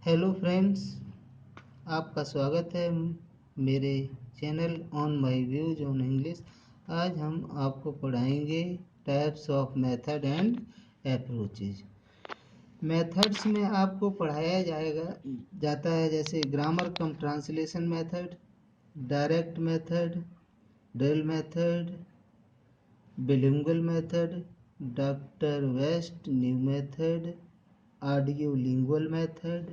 Hello friends, आपका स्वागत है मेरे channel on my views on English. आज हम आपको पढ़ाएंगे types of method and approaches. Methods में आपको पढ़ाया जाता है जैसे grammar cum translation method, direct method, drill method, bilingual method, doctor West new method, audio lingual method,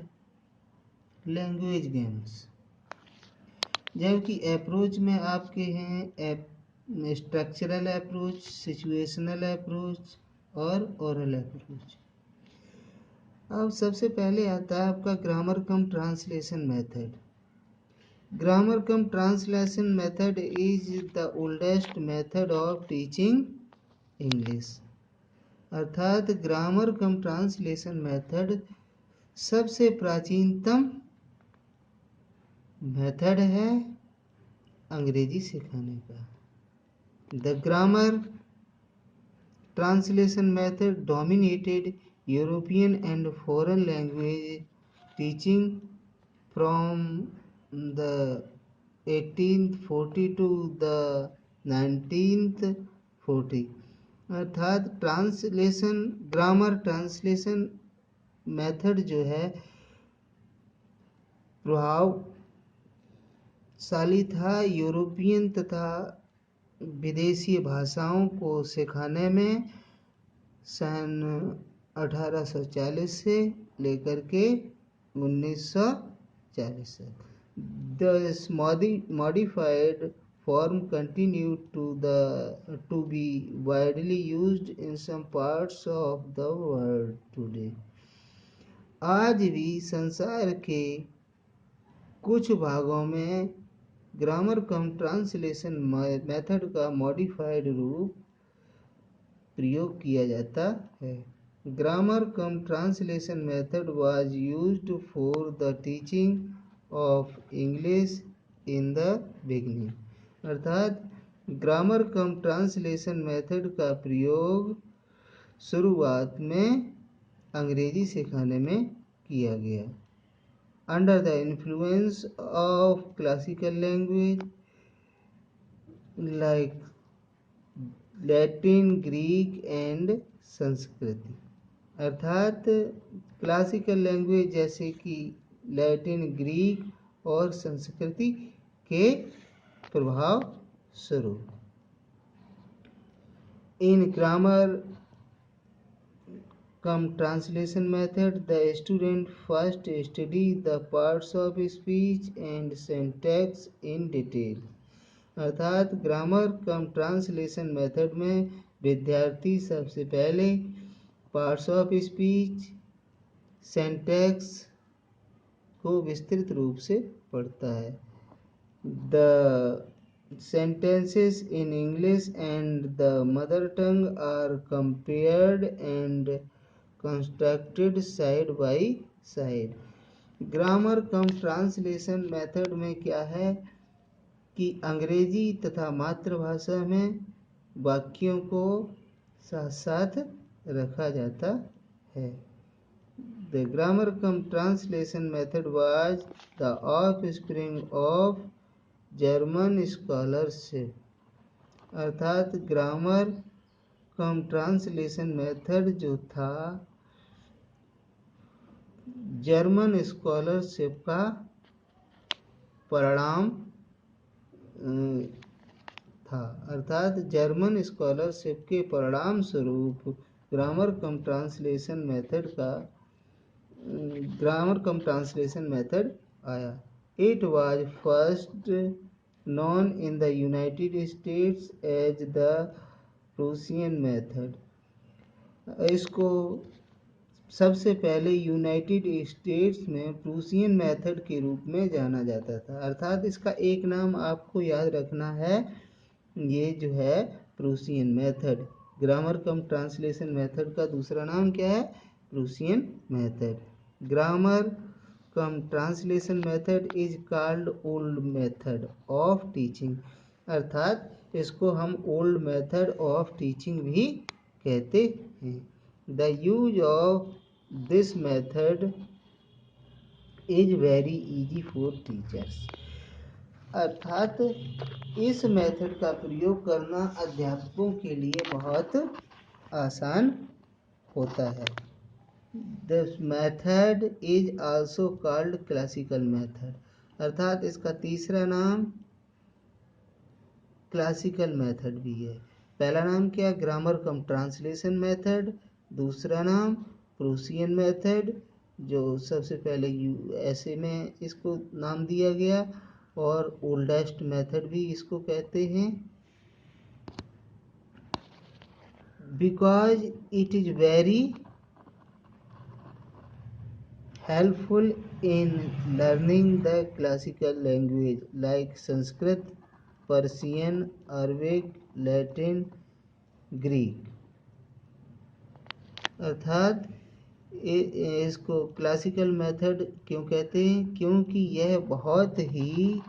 language games. जबकि अप्रोच में आपके हैं स्ट्रक्चरल अप्रोच, सिचुएशनल अप्रोच और ओरल अप्रोच। अब सबसे पहले आता है आपका grammar cum translation method. Grammar cum translation method is the oldest method of teaching English. अर्थात ग्रामर कम ट्रांसलेशन मेथड सबसे प्राचीनतम मेथड है अंग्रेजी सिखाने का। The grammar translation method dominated European and foreign language teaching from the 1840 to the 1940। अर्थात grammar translation method जो है प्रभावशाली था यूरोपियन तथा विदेशी भाषाओं को सिखाने में सन 1840 से लेकर के 1940 तक। This modified form continued to be widely used in some parts of the world today. आज भी संसार के कुछ भागों में ग्रामर कम ट्रांसलेशन मेथड का मॉडिफाइड रूप प्रयोग किया जाता है। Grammar cum translation method was used for the teaching of English in the beginning. अर्थात ग्रामर कम ट्रांसलेशन मेथड का प्रयोग शुरुआत में अंग्रेजी सिखाने में किया गया। Under the influence of classical language like Latin, Greek and संस्कृति। अर्थात क्लासिकल लैंग्वेज जैसे कि लैटिन, ग्रीक और संस्कृति के प्रभाव स्वरूप। इन grammar cum translation method the student first study the parts of speech and syntax in detail. अर्थात ग्रामर कम ट्रांसलेशन मेथड में विद्यार्थी सबसे पहले पार्ट्स ऑफ स्पीच, सिंटैक्स को विस्तृत रूप से पढ़ता है। The sentences in English and the mother tongue are compared and constructed side by side। Grammar cum translation method में क्या है कि अंग्रेजी तथा मातृभाषा में वाक्यों को साथ साथ रखा जाता है। The grammar cum translation method was the offspring of German scholarship. अर्थात ग्रामर कम ट्रांसलेशन मेथड जो था जर्मन स्कॉलरशिप का परिणाम था। अर्थात जर्मन स्कॉलरशिप के परिणाम स्वरूप ग्रामर कम ट्रांसलेशन मेथड आया। It was first known in the United States as the Prussian method। इसको सबसे पहले यूनाइटेड स्टेट्स में प्रूसियन मेथड के रूप में जाना जाता था। अर्थात इसका एक नाम आपको याद रखना है, ये जो है Prussian method. Grammar cum translation method का दूसरा नाम क्या है? Prussian method. Grammar cum translation method is called old method of teaching. अर्थात इसको हम ओल्ड मेथड ऑफ टीचिंग भी कहते हैं। The use of this method is very easy for teachers. अर्थात इस मेथड का प्रयोग करना अध्यापकों के लिए बहुत आसान होता है। This method is also called classical method, अर्थात इसका तीसरा नाम क्लासिकल मेथड भी है। पहला नाम क्या? Grammar cum translation method. दूसरा नाम प्रूसियन मेथड, जो सबसे पहले यूएसए में इसको नाम दिया गया, और ओल्डेस्ट मेथड भी इसको कहते हैं। Because it is very helpful in learning the classical language like Sanskrit, Persian, Arabic, Latin, Greek। अर्थात इसको क्लासिकल मेथड क्यों कहते हैं? क्योंकि यह बहुत ही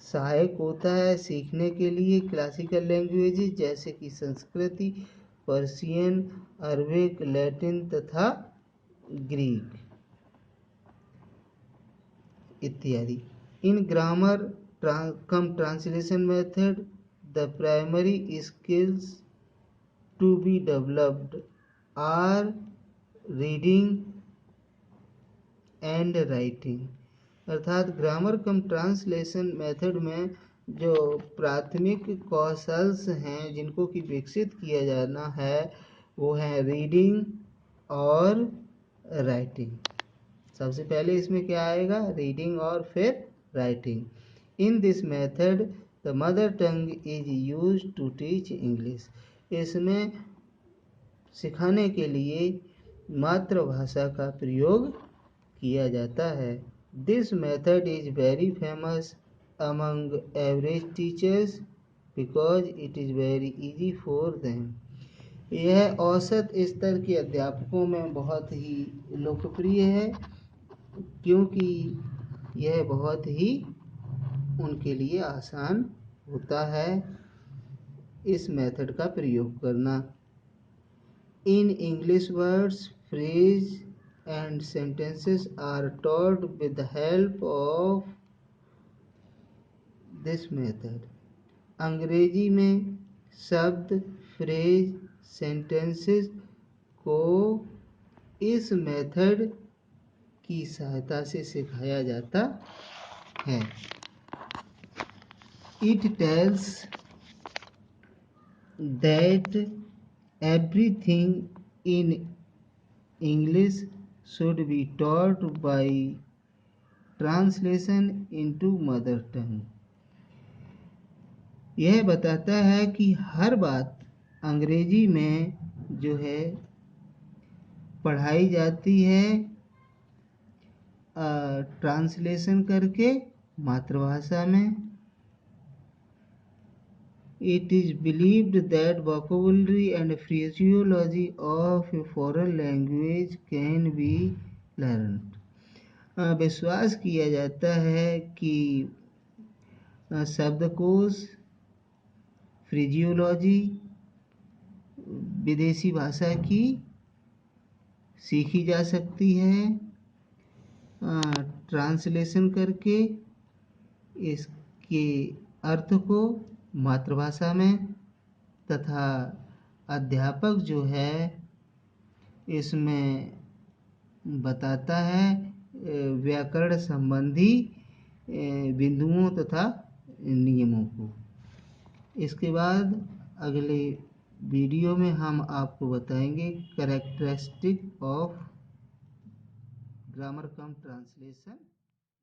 सहायक होता है सीखने के लिए क्लासिकल लैंग्वेजेस जैसे कि संस्कृति, पर्शियन, अरबिक, लैटिन तथा ग्रीक इत्यादि। In grammar cum translation method the primary skills to be developed are reading and writing. अर्थात ग्रामर कम ट्रांसलेशन मेथड में जो प्राथमिक कौशल्स हैं जिनको कि विकसित किया जाना है वो है रीडिंग और राइटिंग। सबसे पहले इसमें क्या आएगा? रीडिंग और फिर writing. In this method the mother tongue is use to teach English. इसमें सिखाने के लिए मातृभाषा का प्रयोग किया जाता है। This method is very famous among average teachers because it is very easy for them. यह औसत स्तर के अध्यापकों में बहुत ही लोकप्रिय है क्योंकि यह बहुत ही उनके लिए आसान होता है इस मेथड का प्रयोग करना। In English words, phrase and sentences are taught with the help of this method. अंग्रेजी में शब्द, फ्रेज, सेंटेंसेस को इस मेथड की सहायता से सिखाया जाता है। It tells that everything in English should be taught by translation into mother tongue. यह बताता है कि हर बात अंग्रेजी में जो है पढ़ाई जाती है ट्रांसलेशन करके मातृभाषा में। It is believed that vocabulary and phraseology of a foreign language can be learned. विश्वास किया जाता है कि शब्दकोश, फ्रेजियोलॉजी विदेशी भाषा की सीखी जा सकती है ट्रांसलेशन करके इसके अर्थ को मातृभाषा में, तथा अध्यापक जो है इसमें बताता है व्याकरण संबंधी बिंदुओं तथा नियमों को। इसके बाद अगले वीडियो में हम आपको बताएंगे characteristic of grammar cum translation